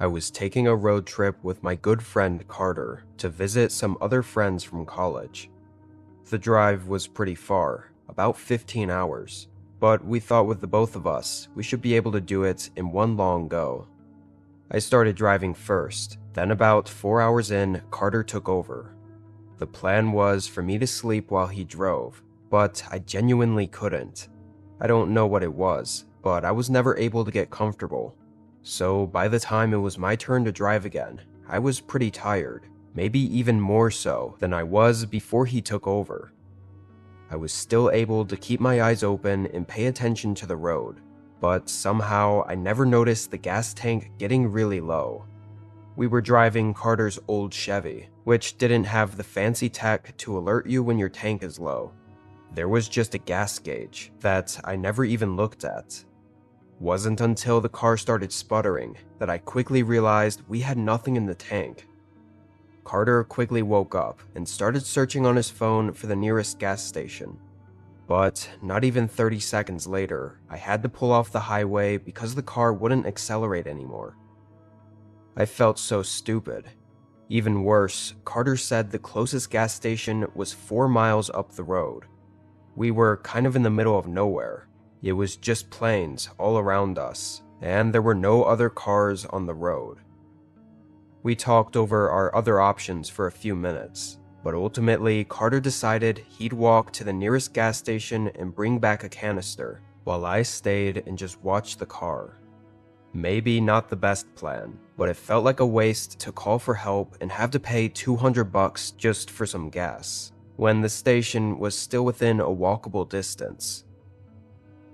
I was taking a road trip with my good friend Carter to visit some other friends from college. The drive was pretty far, about 15 hours, but we thought with the both of us, we should be able to do it in one long go. I started driving first, then about 4 hours in, Carter took over. The plan was for me to sleep while he drove, but I genuinely couldn't. I don't know what it was, but I was never able to get comfortable. So by the time it was my turn to drive again, I was pretty tired, maybe even more so than I was before he took over. I was still able to keep my eyes open and pay attention to the road, but somehow I never noticed the gas tank getting really low. We were driving Carter's old Chevy, which didn't have the fancy tech to alert you when your tank is low. There was just a gas gauge that I never even looked at. Wasn't until the car started sputtering that I quickly realized we had nothing in the tank. Carter quickly woke up and started searching on his phone for the nearest gas station. But not even 30 seconds later, I had to pull off the highway because the car wouldn't accelerate anymore. I felt so stupid. Even worse, Carter said the closest gas station was 4 miles up the road. We were kind of in the middle of nowhere. It was just plains all around us, and there were no other cars on the road. We talked over our other options for a few minutes, but ultimately Carter decided he'd walk to the nearest gas station and bring back a canister, while I stayed and just watched the car. Maybe not the best plan, but it felt like a waste to call for help and have to pay $200 just for some gas, when the station was still within a walkable distance.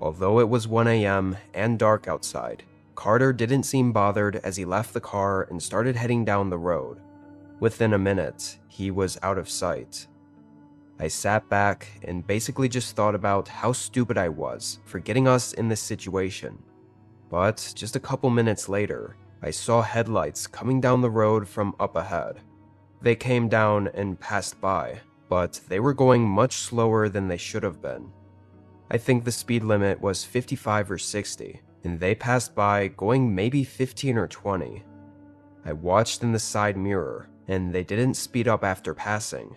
Although it was 1 a.m. and dark outside, Carter didn't seem bothered as he left the car and started heading down the road. Within a minute, he was out of sight. I sat back and basically just thought about how stupid I was for getting us in this situation. But just a couple minutes later, I saw headlights coming down the road from up ahead. They came down and passed by, but they were going much slower than they should have been. I think the speed limit was 55 or 60, and they passed by going maybe 15 or 20. I watched in the side mirror, and they didn't speed up after passing.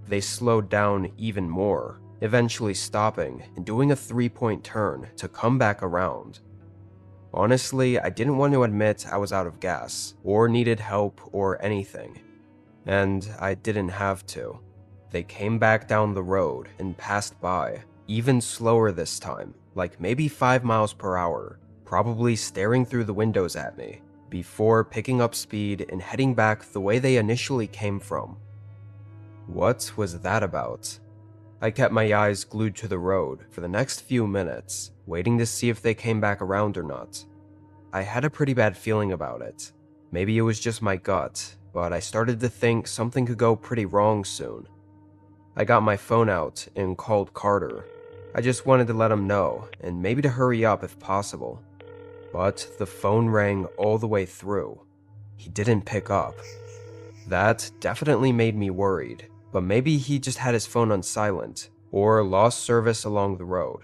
They slowed down even more, eventually stopping and doing a 3-point turn to come back around. Honestly, I didn't want to admit I was out of gas, or needed help or anything. And I didn't have to. They came back down the road and passed by, even slower this time, like maybe 5 miles per hour, probably staring through the windows at me, before picking up speed and heading back the way they initially came from. What was that about? I kept my eyes glued to the road for the next few minutes, waiting to see if they came back around or not. I had a pretty bad feeling about it. Maybe it was just my gut, but I started to think something could go pretty wrong soon. I got my phone out and called Carter. I just wanted to let him know, and maybe to hurry up if possible. But the phone rang all the way through. He didn't pick up. That definitely made me worried, but maybe he just had his phone on silent, or lost service along the road.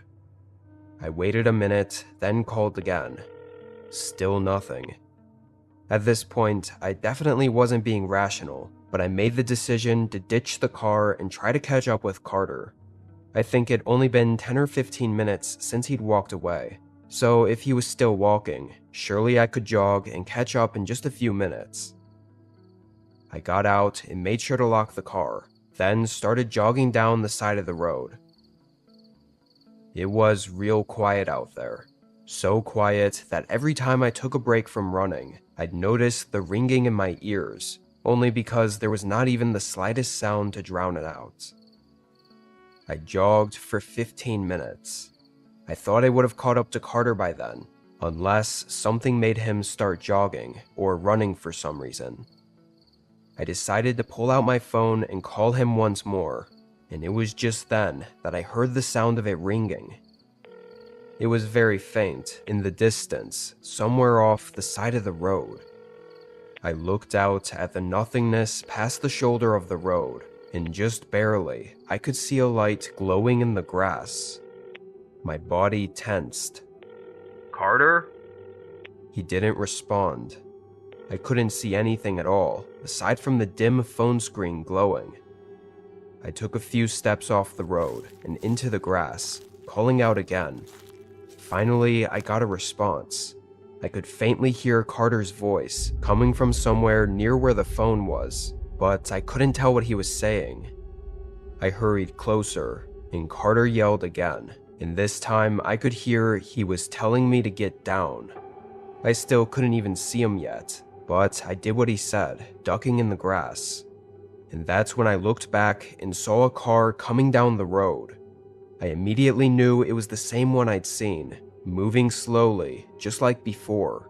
I waited a minute, then called again. Still nothing. At this point, I definitely wasn't being rational, but I made the decision to ditch the car and try to catch up with Carter. I think it'd only been 10 or 15 minutes since he'd walked away, so if he was still walking, surely I could jog and catch up in just a few minutes. I got out and made sure to lock the car, then started jogging down the side of the road. It was real quiet out there. So quiet that every time I took a break from running, I'd notice the ringing in my ears, only because there was not even the slightest sound to drown it out. I jogged for 15 minutes. I thought I would have caught up to Carter by then, unless something made him start jogging or running for some reason. I decided to pull out my phone and call him once more, and it was just then that I heard the sound of it ringing. It was very faint, in the distance, somewhere off the side of the road. I looked out at the nothingness past the shoulder of the road, and just barely, I could see a light glowing in the grass. My body tensed. "Carter?" He didn't respond. I couldn't see anything at all, aside from the dim phone screen glowing. I took a few steps off the road and into the grass, calling out again. Finally, I got a response. I could faintly hear Carter's voice coming from somewhere near where the phone was, but I couldn't tell what he was saying. I hurried closer, and Carter yelled again, and this time I could hear he was telling me to get down. I still couldn't even see him yet, but I did what he said, ducking in the grass. And that's when I looked back and saw a car coming down the road. I immediately knew it was the same one I'd seen, moving slowly, just like before.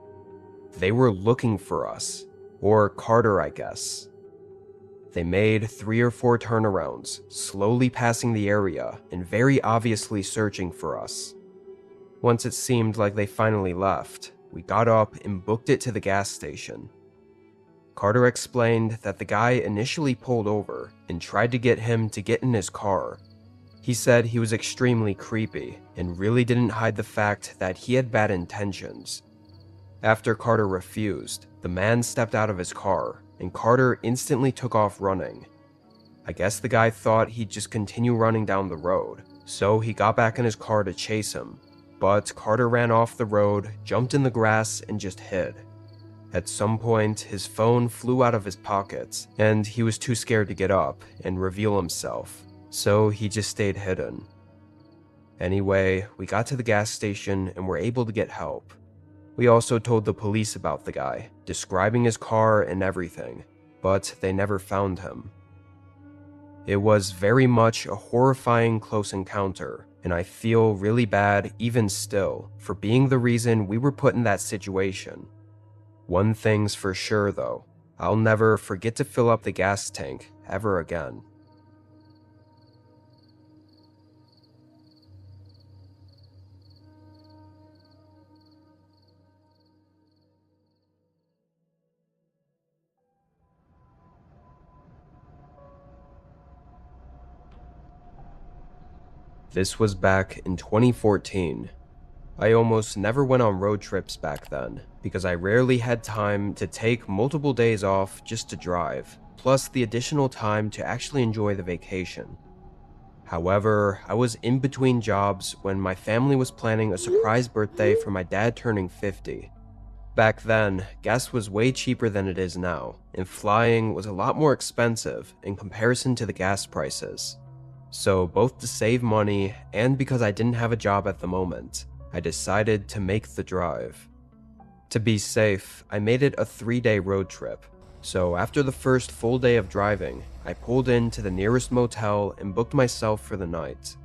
They were looking for us, or Carter, I guess. They made 3 or 4 turnarounds, slowly passing the area and very obviously searching for us. Once it seemed like they finally left, we got up and booked it to the gas station. Carter explained that the guy initially pulled over and tried to get him to get in his car. He said he was extremely creepy and really didn't hide the fact that he had bad intentions. After Carter refused, the man stepped out of his car and Carter instantly took off running. I guess the guy thought he'd just continue running down the road, so he got back in his car to chase him, but Carter ran off the road, jumped in the grass, and just hid. At some point, his phone flew out of his pockets, and he was too scared to get up and reveal himself, so he just stayed hidden. Anyway, we got to the gas station and were able to get help. We also told the police about the guy, describing his car and everything, but they never found him. It was very much a horrifying close encounter, and I feel really bad even still for being the reason we were put in that situation. One thing's for sure though, I'll never forget to fill up the gas tank ever again. This was back in 2014. I almost never went on road trips back then, because I rarely had time to take multiple days off just to drive, plus the additional time to actually enjoy the vacation. However, I was in between jobs when my family was planning a surprise birthday for my dad turning 50. Back then, gas was way cheaper than it is now, and flying was a lot more expensive in comparison to the gas prices. So both to save money and because I didn't have a job at the moment, I decided to make the drive. To be safe, I made it a 3-day road trip. So after the first full day of driving, I pulled into the nearest motel and booked myself for the night.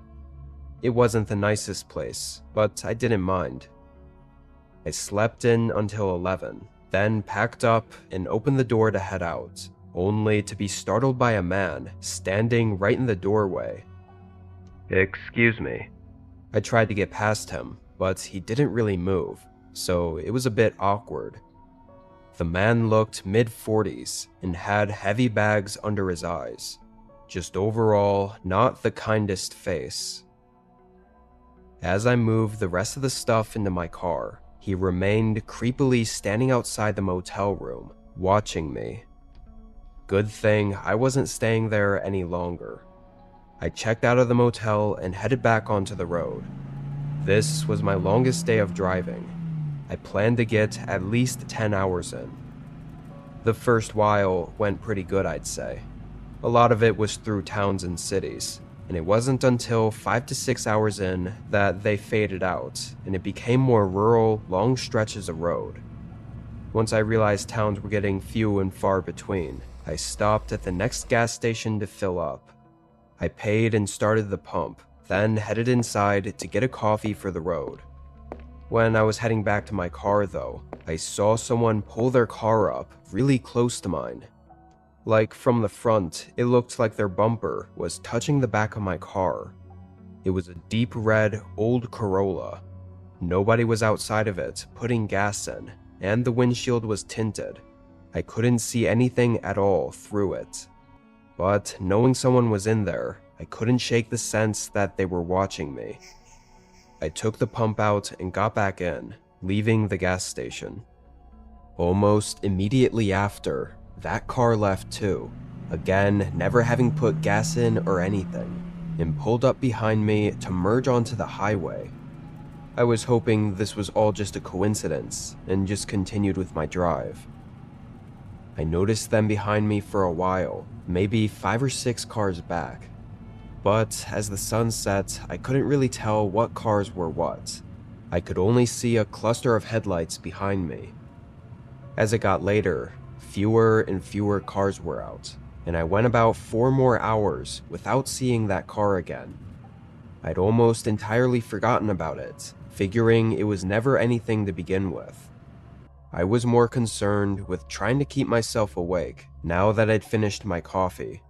It wasn't the nicest place, but I didn't mind. I slept in until 11, then packed up and opened the door to head out, only to be startled by a man standing right in the doorway. "Excuse me." I tried to get past him, but he didn't really move, so it was a bit awkward. The man looked mid-40s and had heavy bags under his eyes. Just overall, not the kindest face. As I moved the rest of the stuff into my car, he remained creepily standing outside the motel room, watching me. Good thing I wasn't staying there any longer. I checked out of the motel and headed back onto the road. This was my longest day of driving. I planned to get at least 10 hours in. The first while went pretty good, I'd say. A lot of it was through towns and cities, and it wasn't until 5 to 6 hours in that they faded out, and it became more rural, long stretches of road. Once I realized towns were getting few and far between, I stopped at the next gas station to fill up. I paid and started the pump, then headed inside to get a coffee for the road. When I was heading back to my car though, I saw someone pull their car up really close to mine. Like from the front, it looked like their bumper was touching the back of my car. It was a deep red, old Corolla. Nobody was outside of it putting gas in, and the windshield was tinted. I couldn't see anything at all through it. But knowing someone was in there, I couldn't shake the sense that they were watching me. I took the pump out and got back in, leaving the gas station. Almost immediately after, that car left too, again never having put gas in or anything, and pulled up behind me to merge onto the highway. I was hoping this was all just a coincidence and just continued with my drive. I noticed them behind me for a while, maybe 5 or 6 cars back. But as the sun set, I couldn't really tell what cars were what. I could only see a cluster of headlights behind me. As it got later, fewer and fewer cars were out, and I went about 4 more hours without seeing that car again. I'd almost entirely forgotten about it, figuring it was never anything to begin with. I was more concerned with trying to keep myself awake now that I'd finished my coffee.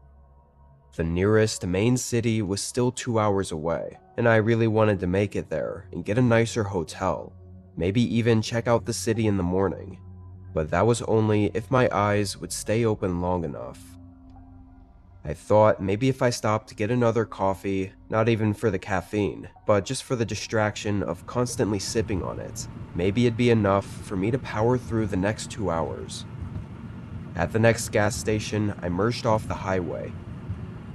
The nearest main city was still 2 hours away, and I really wanted to make it there and get a nicer hotel, maybe even check out the city in the morning. But that was only if my eyes would stay open long enough. I thought maybe if I stopped to get another coffee, not even for the caffeine, but just for the distraction of constantly sipping on it, maybe it'd be enough for me to power through the next 2 hours. At the next gas station, I merged off the highway.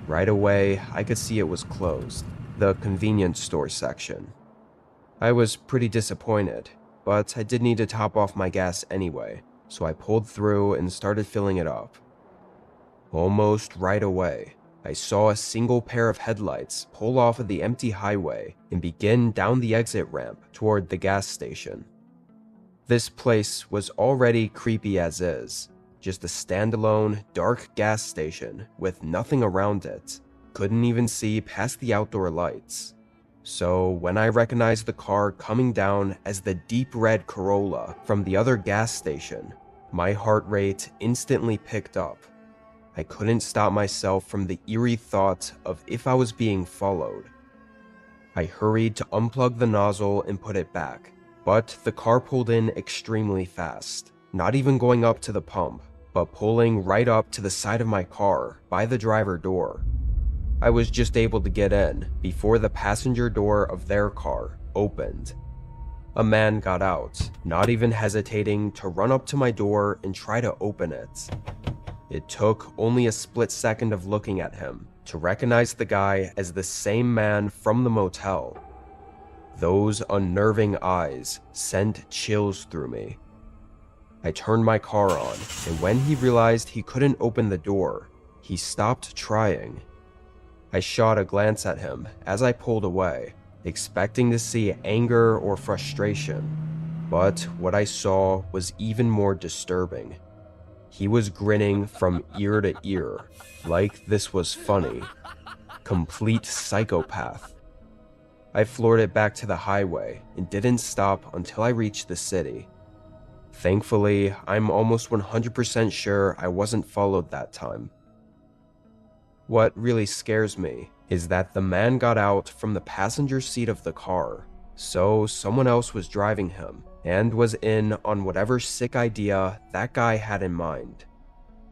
Right away, I could see it was closed, the convenience store section. I was pretty disappointed, but I did need to top off my gas anyway, so I pulled through and started filling it up. Almost right away, I saw a single pair of headlights pull off of the empty highway and begin down the exit ramp toward the gas station. This place was already creepy as is, just a standalone, dark gas station with nothing around it. Couldn't even see past the outdoor lights. So when I recognized the car coming down as the deep red Corolla from the other gas station, my heart rate instantly picked up. I couldn't stop myself from the eerie thought of if I was being followed. I hurried to unplug the nozzle and put it back, but the car pulled in extremely fast, not even going up to the pump, but pulling right up to the side of my car by the driver door. I was just able to get in before the passenger door of their car opened. A man got out, not even hesitating to run up to my door and try to open it. It took only a split second of looking at him to recognize the guy as the same man from the motel. Those unnerving eyes sent chills through me. I turned my car on, and when he realized he couldn't open the door, he stopped trying. I shot a glance at him as I pulled away, expecting to see anger or frustration, but what I saw was even more disturbing. He was grinning from ear to ear, like this was funny. Complete psychopath. I floored it back to the highway and didn't stop until I reached the city. Thankfully, I'm almost 100% sure I wasn't followed that time. What really scares me is that the man got out from the passenger seat of the car, so someone else was driving him and was in on whatever sick idea that guy had in mind.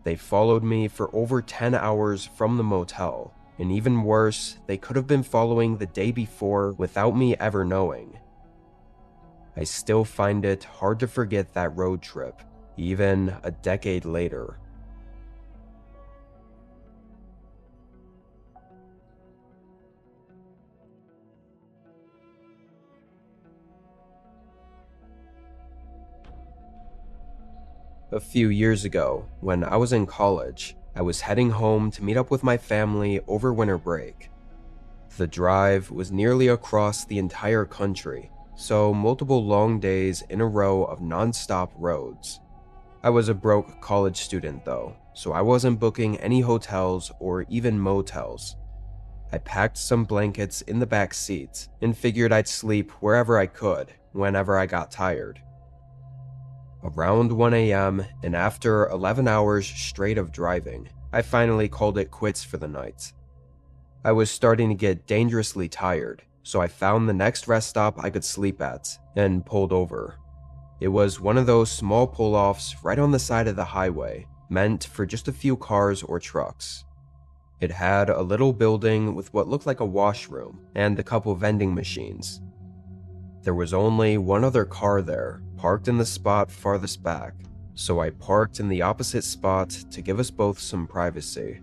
They followed me for over 10 hours from the motel, and even worse, they could have been following the day before without me ever knowing. I still find it hard to forget that road trip, even a decade later. A few years ago, when I was in college, I was heading home to meet up with my family over winter break. The drive was nearly across the entire country, so multiple long days in a row of non-stop roads. I was a broke college student though, so I wasn't booking any hotels or even motels. I packed some blankets in the back seat and figured I'd sleep wherever I could, whenever I got tired. Around 1 a.m., and after 11 hours straight of driving, I finally called it quits for the night. I was starting to get dangerously tired, so I found the next rest stop I could sleep at and pulled over. It was one of those small pull-offs right on the side of the highway, meant for just a few cars or trucks. It had a little building with what looked like a washroom and a couple vending machines. There was only one other car there, parked in the spot farthest back, so I parked in the opposite spot to give us both some privacy.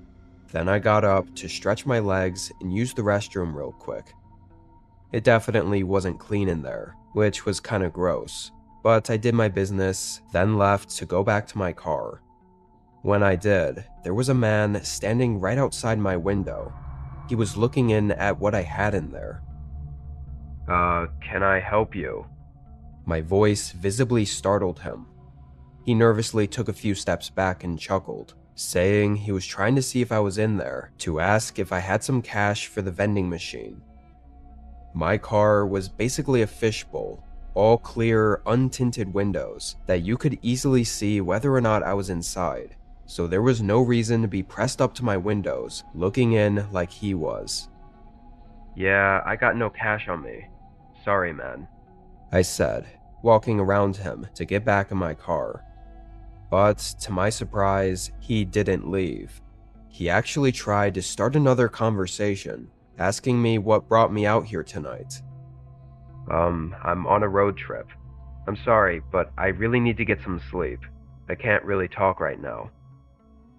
Then I got up to stretch my legs and use the restroom real quick. It definitely wasn't clean in there, which was kinda gross, but I did my business, then left to go back to my car. When I did, there was a man standing right outside my window. He was looking in at what I had in there. Can I help you?" My voice visibly startled him. He nervously took a few steps back and chuckled, saying he was trying to see if I was in there to ask if I had some cash for the vending machine. My car was basically a fishbowl, all clear, untinted windows that you could easily see whether or not I was inside, so there was no reason to be pressed up to my windows, looking in like he was. "Yeah, I got no cash on me. Sorry, man," I said, walking around him to get back in my car. But to my surprise, he didn't leave. He actually tried to start another conversation, asking me what brought me out here tonight. I'm on a road trip. I'm sorry, but I really need to get some sleep. I can't really talk right now."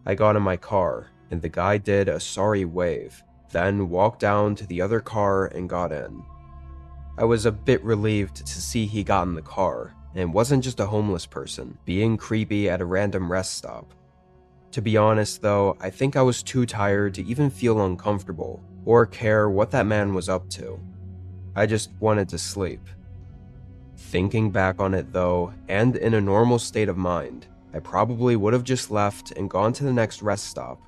I got in my car, and the guy did a sorry wave, then walked down to the other car and got in. I was a bit relieved to see he got in the car, and wasn't just a homeless person being creepy at a random rest stop. To be honest though, I think I was too tired to even feel uncomfortable or care what that man was up to. I just wanted to sleep. Thinking back on it though, and in a normal state of mind, I probably would have just left and gone to the next rest stop.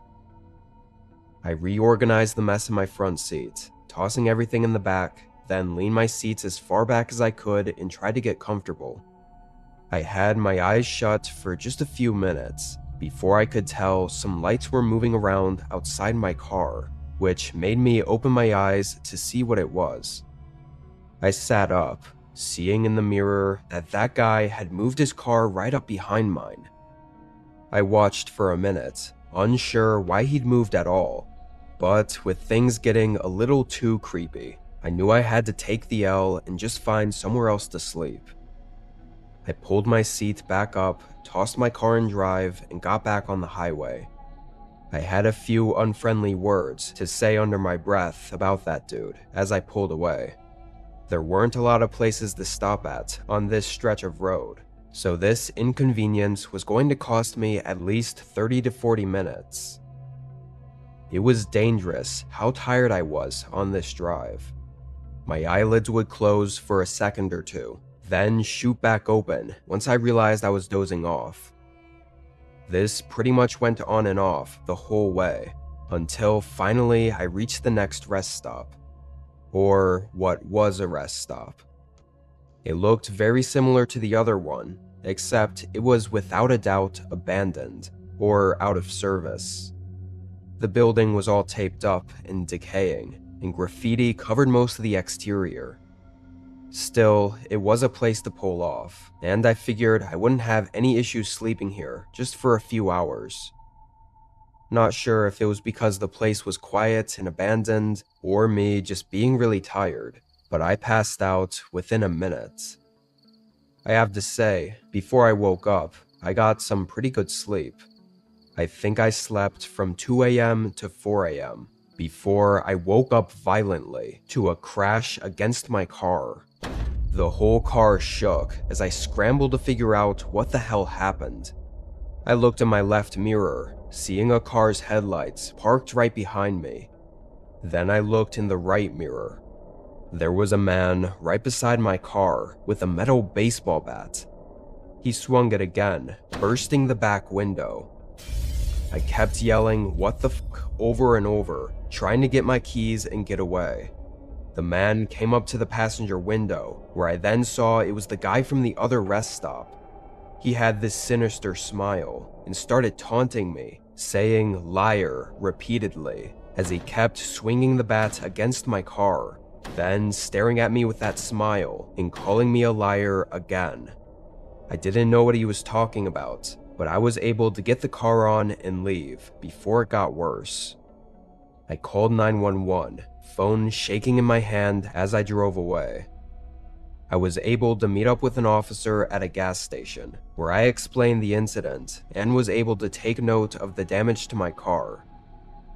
I reorganized the mess in my front seat, tossing everything in the back, then leaned my seats as far back as I could and tried to get comfortable. I had my eyes shut for just a few minutes before I could tell some lights were moving around outside my car, which made me open my eyes to see what it was. I sat up, seeing in the mirror that guy had moved his car right up behind mine. I watched for a minute, unsure why he'd moved at all, but with things getting a little too creepy, I knew I had to take the L and just find somewhere else to sleep. I pulled my seat back up, tossed my car in drive, and got back on the highway. I had a few unfriendly words to say under my breath about that dude as I pulled away. There weren't a lot of places to stop at on this stretch of road, so this inconvenience was going to cost me at least 30 to 40 minutes. It was dangerous how tired I was on this drive. My eyelids would close for a second or two, then shoot back open once I realized I was dozing off. This pretty much went on and off the whole way, until finally I reached the next rest stop. Or what was a rest stop. It looked very similar to the other one, except it was without a doubt abandoned or out of service. The building was all taped up and decaying, and graffiti covered most of the exterior. Still, it was a place to pull off, and I figured I wouldn't have any issues sleeping here just for a few hours. Not sure if it was because the place was quiet and abandoned, or me just being really tired, but I passed out within a minute. I have to say, before I woke up, I got some pretty good sleep. I think I slept from 2 a.m. to 4 a.m. before I woke up violently to a crash against my car. The whole car shook as I scrambled to figure out what the hell happened. I looked in my left mirror, seeing a car's headlights parked right behind me. Then I looked in the right mirror. There was a man right beside my car with a metal baseball bat. He swung it again, bursting the back window. I kept yelling "what the fuck" over and over, trying to get my keys and get away. The man came up to the passenger window, where I then saw it was the guy from the other rest stop. He had this sinister smile and started taunting me, saying "liar" repeatedly as he kept swinging the bat against my car, then staring at me with that smile and calling me a liar again. I didn't know what he was talking about, but I was able to get the car on and leave before it got worse. I called 911, phone shaking in my hand as I drove away. I was able to meet up with an officer at a gas station, where I explained the incident and was able to take note of the damage to my car.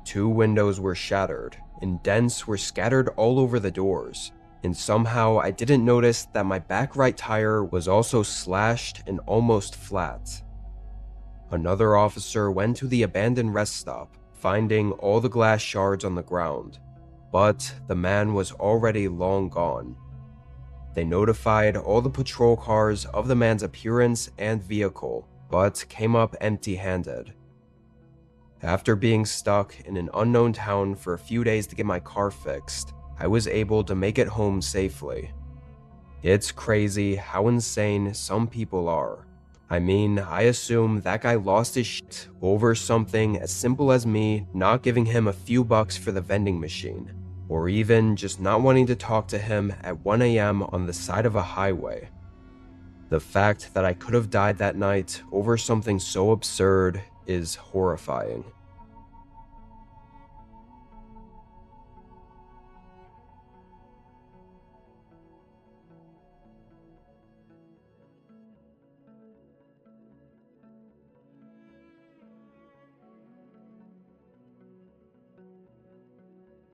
2 windows were shattered, and dents were scattered all over the doors, and somehow I didn't notice that my back right tire was also slashed and almost flat. Another officer went to the abandoned rest stop, finding all the glass shards on the ground, but the man was already long gone. They notified all the patrol cars of the man's appearance and vehicle, but came up empty-handed. After being stuck in an unknown town for a few days to get my car fixed, I was able to make it home safely. It's crazy how insane some people are. I mean, I assume that guy lost his shit over something as simple as me not giving him a few bucks for the vending machine, or even just not wanting to talk to him at 1 a.m. on the side of a highway. The fact that I could have died that night over something so absurd is horrifying.